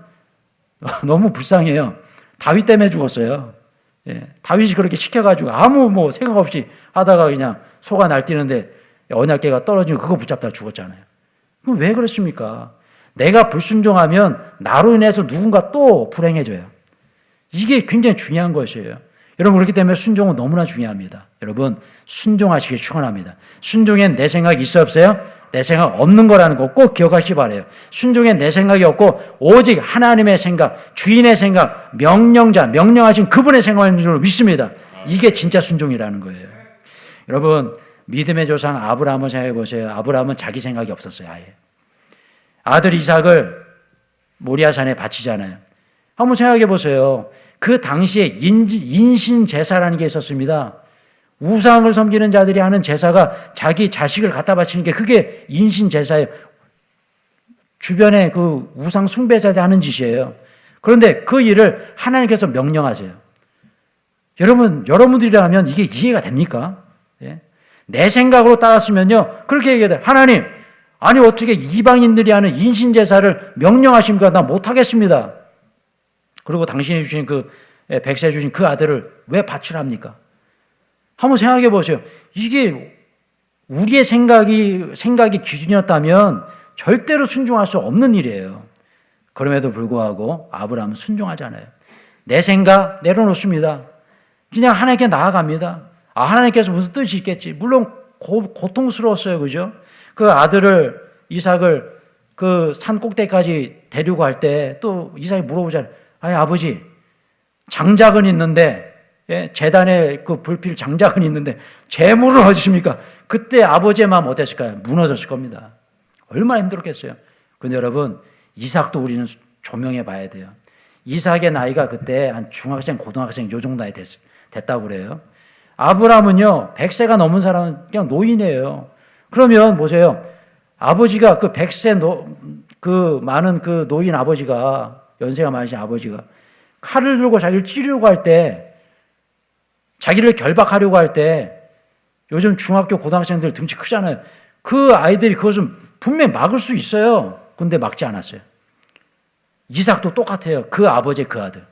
너무 불쌍해요. 다윗 때문에 죽었어요. 다윗이 그렇게 시켜가지고 아무 생각 없이 하다가 그냥 소가 날뛰는데 언약궤가 떨어지고 그거 붙잡다가 죽었잖아요. 그럼 왜 그렇습니까? 내가 불순종하면 나로 인해서 누군가 또 불행해져요. 이게 굉장히 중요한 것이에요. 여러분, 그렇기 때문에 순종은 너무나 중요합니다. 여러분, 순종하시길 축원합니다. 순종엔 내 생각이 있어 없어요? 내 생각 없는 거라는 거 꼭 기억하시기 바라요. 순종엔 내 생각이 없고 오직 하나님의 생각, 주인의 생각, 명령하신 그분의 생각인 줄 믿습니다. 이게 진짜 순종이라는 거예요. 여러분, 믿음의 조상 아브라함을 생각해 보세요. 아브라함은 자기 생각이 없었어요. 아예. 아들 이삭을 모리아산에 바치잖아요. 한번 생각해 보세요. 그 당시에 인신 제사라는 게 있었습니다. 우상을 섬기는 자들이 하는 제사가 자기 자식을 갖다 바치는 게 그게 인신 제사예요. 주변에 그 우상 숭배자들이 하는 짓이에요. 그런데 그 일을 하나님께서 명령하세요. 여러분들이라면 이게 이해가 됩니까? 내 생각으로 따랐으면요 그렇게 얘기해야 돼요. 하나님, 아니 어떻게 이방인들이 하는 인신 제사를 명령하십니까? 나 못하겠습니다. 그리고 당신이 주신 백세 주신 그 아들을 왜 바치랍니까? 한번 생각해 보세요. 이게 우리의 생각이 기준이었다면 절대로 순종할 수 없는 일이에요. 그럼에도 불구하고 아브라함은 순종하잖아요. 내 생각 내려놓습니다. 그냥 하나님께 나아갑니다. 하나님께서 무슨 뜻이 있겠지. 물론 고통스러웠어요. 그죠? 그 아들을 이삭을 그 산 꼭대기까지 데리고 갈 때 또 이삭이 물어보잖아요. 아니 아버지, 장작은 있는데 제단에 그 불필 장작은 있는데 재물은 어디 있습니까? 그때 아버지의 마음 어땠을까요? 무너졌을 겁니다. 얼마나 힘들었겠어요. 그런데 여러분, 이삭도 우리는 조명해 봐야 돼요. 이삭의 나이가 그때 한 중학생, 고등학생 요 정도 나이 됐다고 그래요. 아브라함은요 100세가 넘은 사람은 그냥 노인이에요. 그러면 보세요. 아버지가 그 100세 그 많은 그 노인 아버지가, 연세가 많으신 아버지가 칼을 들고 자기를 찌르려고 할 때, 자기를 결박하려고 할 때, 요즘 중학교 고등학생들 등치 크잖아요. 그 아이들이 그것은 분명히 막을 수 있어요. 근데 막지 않았어요. 이삭도 똑같아요. 그 아버지의 그 아들.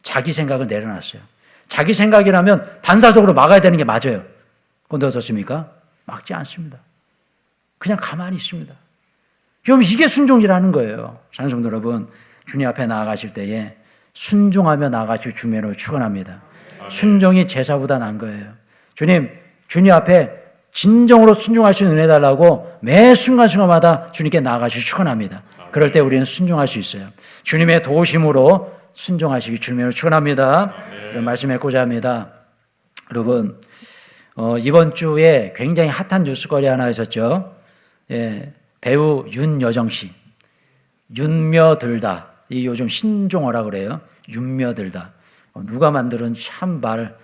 자기 생각을 내려놨어요. 자기 생각이라면 반사적으로 막아야 되는 게 맞아요. 그런데 어떻습니까? 막지 않습니다. 그냥 가만히 있습니다. 여러분, 이게 순종이라는 거예요. 사랑하는 성도 여러분, 주님 앞에 나아가실 때에 순종하며 나아가실 주님으로 축원합니다. 순종이 제사보다 나은 거예요. 주님 앞에 진정으로 순종할 수 있는 은혜 달라고 매 순간순간마다 주님께 나아가실 축원합니다. 그럴 때 우리는 순종할 수 있어요. 주님의 도우심으로 순종하시기 주님으로 축원합니다. 이런 말씀 맺고자 합니다. 여러분, 이번 주에 굉장히 핫한 뉴스거리 하나 있었죠. 배우 윤여정 씨, 윤며들다. 이 요즘 신종어라 그래요. 윤며들다. 누가 만들은 참 말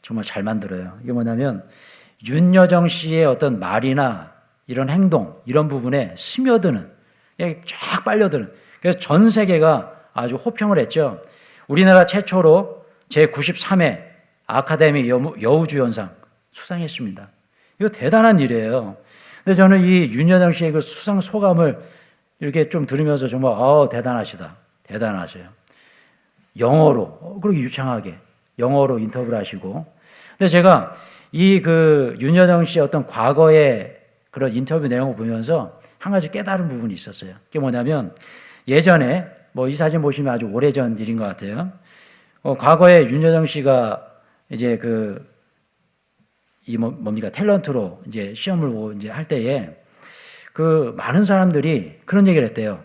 정말 잘 만들어요. 이게 뭐냐면 윤여정 씨의 어떤 말이나 이런 행동, 이런 부분에 스며드는, 쫙 빨려드는. 그래서 전 세계가 아주 호평을 했죠. 우리나라 최초로 제93회 아카데미 여우주연상 수상했습니다. 이거 대단한 일이에요. 근데 저는 이 윤여정 씨의 그 수상 소감을 이렇게 좀 들으면서 정말 대단하셔요. 영어로, 그렇게 유창하게 영어로 인터뷰를 하시고. 근데 제가 이 그 윤여정 씨의 어떤 과거의 그런 인터뷰 내용을 보면서 한 가지 깨달은 부분이 있었어요. 그게 뭐냐면 예전에 이 사진 보시면 아주 오래전 일인 것 같아요. 과거에 윤여정 씨가 이제 탤런트로 이제 시험을 보고 이제 할 때에 그 많은 사람들이 그런 얘기를 했대요.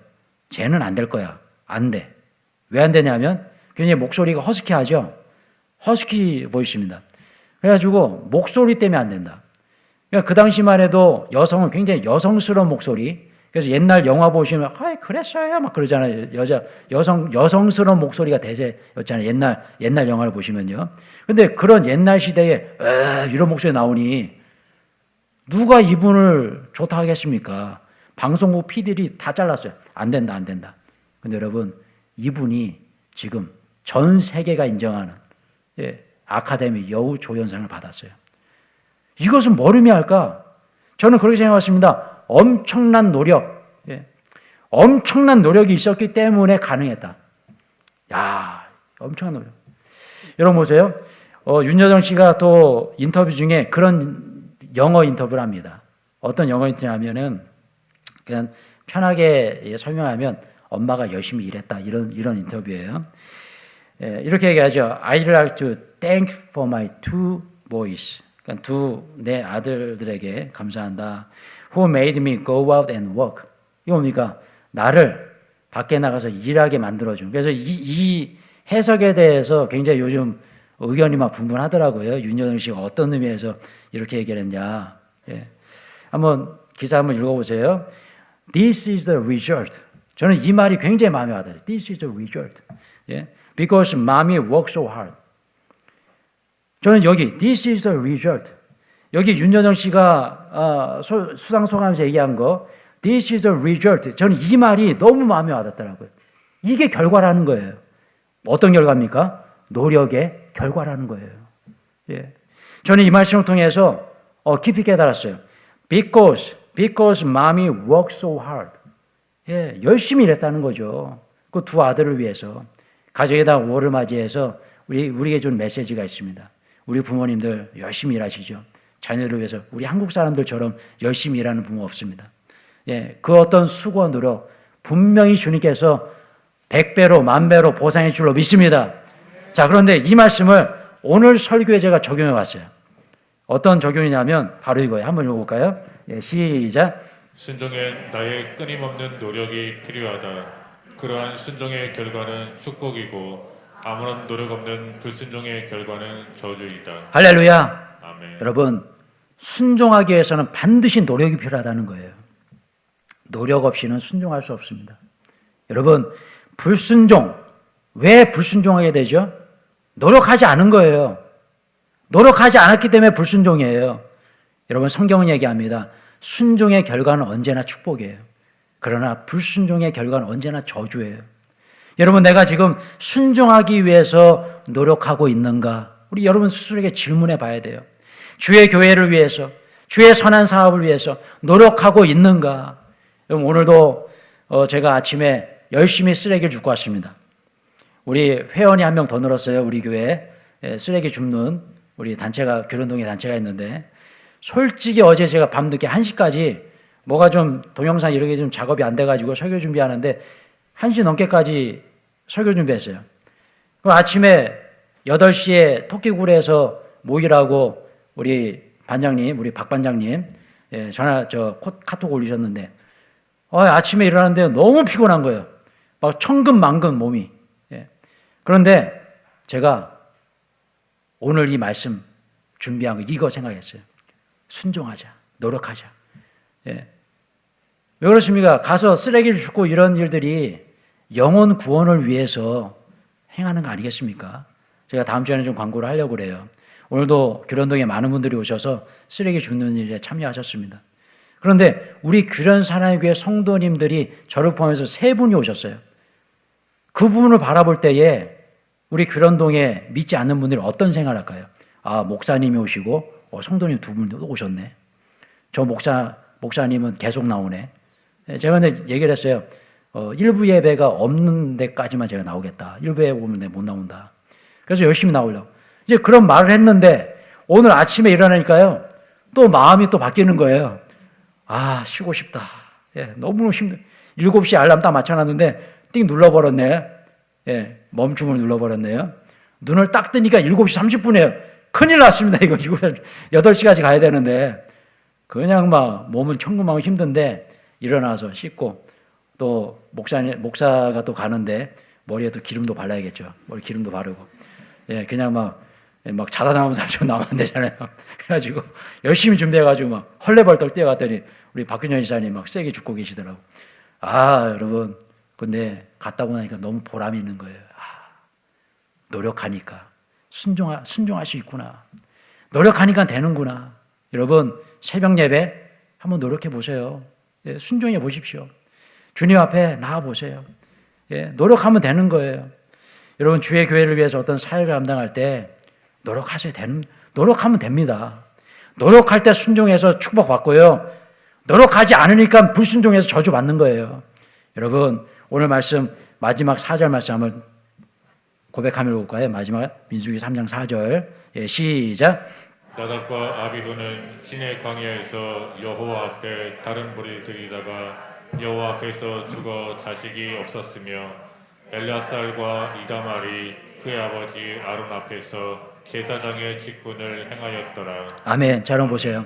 쟤는 안 될 거야. 안 돼. 왜 안 되냐면 굉장히 목소리가 허스키하죠. 허스키 보이십니다. 그래가지고 목소리 때문에 안 된다. 그러니까 그 당시만 해도 여성은 굉장히 여성스러운 목소리, 그래서 옛날 영화 보시면 아이 그랬어요 막 그러잖아요. 여성스러운 목소리가 대세였잖아요. 옛날 영화를 보시면요. 근데 그런 옛날 시대에 이런 목소리 나오니 누가 이분을 좋다 하겠습니까? 방송국 PD들이 다 잘랐어요. 안 된다. 근데 여러분 이분이 지금 전 세계가 인정하는 아카데미 여우 조연상을 받았어요. 이것은 뭘 의미할까? 저는 그렇게 생각했습니다. 엄청난 노력이 있었기 때문에 가능했다. 야, 엄청난 노력. 여러분 보세요. 윤여정 씨가 또 인터뷰 중에 그런 영어 인터뷰를 합니다. 어떤 영어 인터뷰냐면은 그냥 편하게 설명하면 엄마가 열심히 일했다 이런 인터뷰예요. 이렇게 얘기하죠. I'd like to thank for my two boys. 그러니까 내 아들들에게 감사한다. Who made me go out and work. 이거 뭡니까? 나를 밖에 나가서 일하게 만들어준. 그래서 이 해석에 대해서 굉장히 요즘 의견이 막 분분하더라고요. 윤여정 씨가 어떤 의미에서 이렇게 얘기를 했냐. 기사 한번 읽어보세요. This is the result. 저는 이 말이 굉장히 마음에 와닿아요. This is the result. Because mommy worked so hard. 저는 여기 This is the result. 여기 윤여정 씨가 수상소감에서 얘기한 거 This is the result. 저는 이 말이 너무 마음에 와닿더라고요. 이게 결과라는 거예요. 어떤 결과입니까? 노력의 결과라는 거예요. 저는 이 말씀을 통해서 깊이 깨달았어요. Because mommy worked so hard. 열심히 일했다는 거죠. 그 두 아들을 위해서. 가정의 달 5월을 맞이해서 우리에게 준 메시지가 있습니다. 우리 부모님들 열심히 일하시죠. 자녀를 위해서 우리 한국 사람들처럼 열심히 일하는 부모 없습니다. 그 어떤 수고와 노력 분명히 주님께서 100배로 1000배로 보상해 줄로 믿습니다. 자, 그런데 이 말씀을 오늘 설교에 제가 적용해 왔어요. 어떤 적용이냐면 바로 이거예요. 한번 읽어볼까요? 시작. 순종에 나의 끊임없는 노력이 필요하다. 그러한 순종의 결과는 축복이고 아무런 노력 없는 불순종의 결과는 저주이다. 할렐루야. 아멘. 여러분 순종하기 위해서는 반드시 노력이 필요하다는 거예요. 노력 없이는 순종할 수 없습니다. 여러분 불순종, 왜 불순종하게 되죠? 노력하지 않은 거예요. 노력하지 않았기 때문에 불순종이에요. 여러분 성경은 얘기합니다. 순종의 결과는 언제나 축복이에요. 그러나 불순종의 결과는 언제나 저주예요. 여러분 내가 지금 순종하기 위해서 노력하고 있는가? 우리 여러분 스스로에게 질문해 봐야 돼요. 주의 교회를 위해서, 주의 선한 사업을 위해서 노력하고 있는가? 여러분 오늘도 제가 아침에 열심히 쓰레기를 줍고 왔습니다. 우리 회원이 한 명 더 늘었어요. 우리 교회에 쓰레기 줍는 우리 단체가 교련동에 단체가 있는데 솔직히 어제 제가 밤늦게 1시까지 뭐가 좀 동영상 이렇게 좀 작업이 안 돼가지고 설교 준비하는데 1시 넘게까지 설교 준비했어요. 그럼 아침에 8시에 토끼굴에서 모이라고 우리 반장님, 우리 박 반장님 카톡 올리셨는데 아침에 일어났는데 너무 피곤한 거예요. 막 천근만근 몸이. 그런데 제가 오늘 이 말씀 준비한 거 이거 생각했어요. 순종하자, 노력하자. 왜 그렇습니까? 가서 쓰레기를 줍고 이런 일들이 영혼 구원을 위해서 행하는 거 아니겠습니까? 제가 다음 주에는 좀 광고를 하려고 그래요. 오늘도 교련동에 많은 분들이 오셔서 쓰레기 줍는 일에 참여하셨습니다. 그런데 우리 규련 사랑교회 성도님들이 저를 포함해서 3분이 오셨어요. 그 부분을 바라볼 때에 우리 규련동에 믿지 않는 분들이 어떤 생각을 할까요? 목사님이 오시고 성도님 2분도 오셨네. 저 목사님은 계속 나오네. 제가 근데 얘기를 했어요. 일부 예배가 없는 데까지만 제가 나오겠다. 일부 예배 오면 못 나온다. 그래서 열심히 나오려고. 이제 그런 말을 했는데 오늘 아침에 일어나니까요. 또 마음이 또 바뀌는 거예요. 쉬고 싶다. 너무 힘들어. 7시 알람 딱 맞춰놨는데 띵 눌러버렸네. 멈춤을 눌러버렸네요. 눈을 딱 뜨니까 7시 30분이에요. 큰일 났습니다. 이거 8시까지 가야 되는데 그냥 막 몸은 천근만근 힘든데 일어나서 씻고 또 목사가 또 가는데 머리에 또 기름도 발라야겠죠. 머리 기름도 바르고 그냥 막 막 자다 나오면 삼촌 나오면 안 되잖아요. 그래가지고 열심히 준비해가지고 막 헐레벌떡 뛰어갔더니 우리 박균현 이사님 막 세게 죽고 계시더라고. 아, 여러분, 근데 갔다 오고 나니까 너무 보람이 있는 거예요. 아, 노력하니까 순종할 수 있구나. 노력하니까 되는구나. 여러분, 새벽 예배 한번 노력해 보세요. 예, 순종해 보십시오. 주님 앞에 나와 보세요. 예, 노력하면 되는 거예요. 여러분, 주의 교회를 위해서 어떤 사역을 감당할 때 노력하면 됩니다. 노력할 때 순종해서 축복받고요. 노력하지 않으니까 불순종해서 저주받는 거예요. 여러분, 오늘 말씀 마지막 4절 말씀 한번 고백하며 올까요? 마지막 민수기 3장 4절. 예, 시작. 나답과 아비후는 시내 광야에서 여호와 앞에 다른 불을 들이다가 여호와 앞에서 죽어 자식이 없었으며 엘야살과 이다말이 그의 아버지 아론 앞에서 제사장의 직분을 행하였더라. 아멘. 자, 여러분 보세요.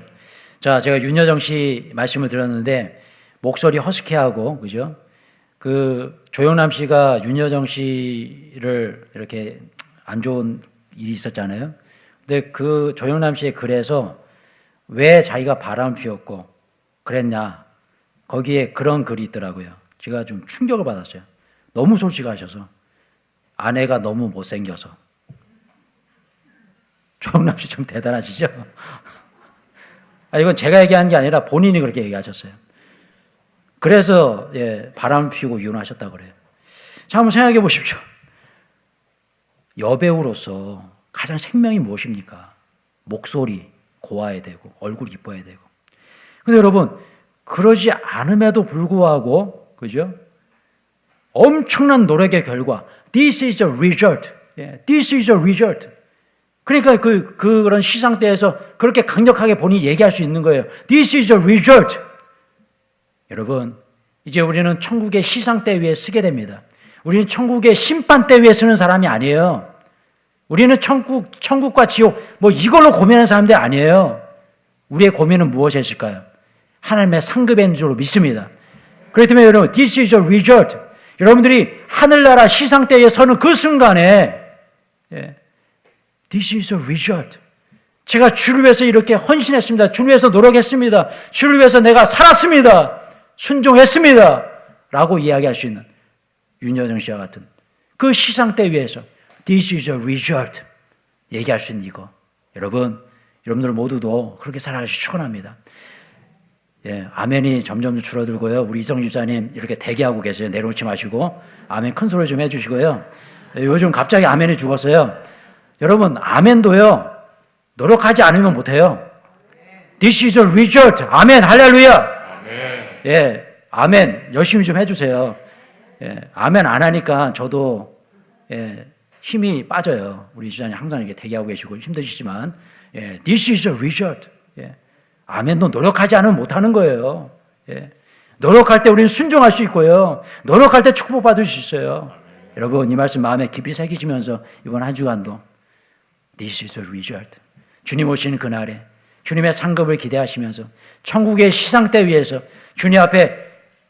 자, 제가 윤여정 씨 말씀을 들었는데 목소리 허스키하고, 그죠? 그 조영남 씨가 윤여정 씨를 이렇게 안 좋은 일이 있었잖아요. 근데 그 조영남 씨의 글에서 왜 자기가 바람을 피웠고 그랬냐, 거기에 그런 글이 있더라고요. 제가 좀 충격을 받았어요. 너무 솔직하셔서 아내가 너무 못생겨서. 조영남 씨 좀 대단하시죠? 아, 이건 제가 얘기하는 게 아니라 본인이 그렇게 얘기하셨어요. 그래서 예, 바람을 피우고 이혼하셨다고 그래요. 자, 한번 생각해 보십시오. 여배우로서 가장 생명이 무엇입니까? 목소리 고와야 되고 얼굴 이뻐야 되고. 근데 여러분, 그러지 않음에도 불구하고, 그죠? 엄청난 노력의 결과, this is a result. This is a result. 그러니까 그런 시상대에서 그렇게 강력하게 본인이 얘기할 수 있는 거예요. This is a result. 여러분, 이제 우리는 천국의 시상대 위에 서게 됩니다. 우리는 천국의 심판대 위에 서는 사람이 아니에요. 우리는 천국과 지옥, 뭐 이걸로 고민하는 사람들이 아니에요. 우리의 고민은 무엇이었을까요? 하나님의 상급인 줄로 믿습니다. 그렇기 때문에 여러분, this is a result. 여러분들이 하늘나라 시상대에 서는 그 순간에, this is a result. 제가 주를 위해서 이렇게 헌신했습니다. 주를 위해서 노력했습니다. 주를 위해서 내가 살았습니다. 순종했습니다. 라고 이야기할 수 있는 윤여정 씨와 같은 그 시상대 위에서 this is a result 얘기할 수 있는 이거. 여러분들 모두도 그렇게 살아가시기 축원합니다. 예, 아멘이 점점 줄어들고요. 우리 이성 집사님 이렇게 대기하고 계세요. 내려놓지 마시고 아멘 큰 소리 좀 해주시고요. 요즘 갑자기 아멘이 죽었어요. 여러분, 아멘도요, 노력하지 않으면 못해요. This is a result. 아멘, 할렐루야. 아멘. 예, 아멘 열심히 좀 해주세요. 예, 아멘 안 하니까 저도 힘이 빠져요. 우리 주장님 항상 이렇게 대기하고 계시고 힘드시지만, this is a result. 아멘도 노력하지 않으면 못하는 거예요. 노력할 때 우리는 순종할 수 있고요. 노력할 때 축복받을 수 있어요. 여러분, 이 말씀 마음에 깊이 새기시면서 이번 한 주간도 This is a result. 주님 오시는 그날에 주님의 상급을 기대하시면서 천국의 시상대 위에서 주님 앞에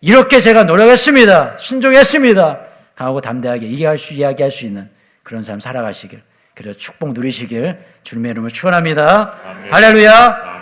이렇게 제가 노력했습니다. 순종했습니다. 강하고 담대하게 이야기할 수 있는 그런 삶 살아가시길, 그래서 축복 누리시길 주님의 이름으로 축원합니다. 할렐루야.